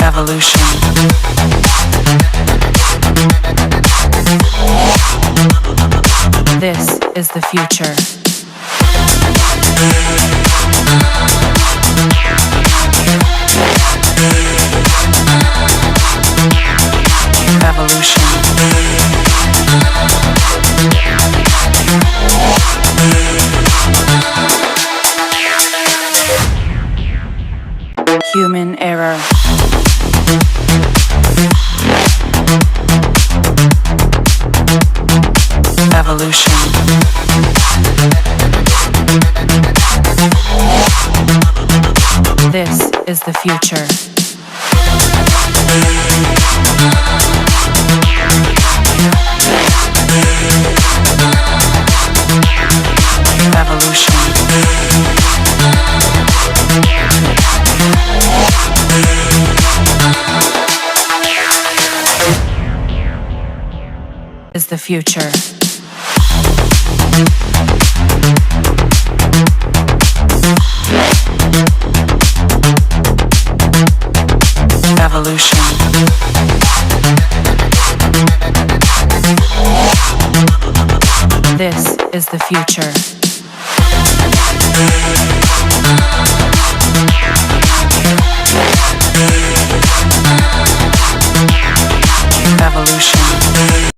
Evolution. This is the future. Evolution. Human error. Evolution. This is the future. Evolution. Is the future. Evolution. This is the future. Evolution.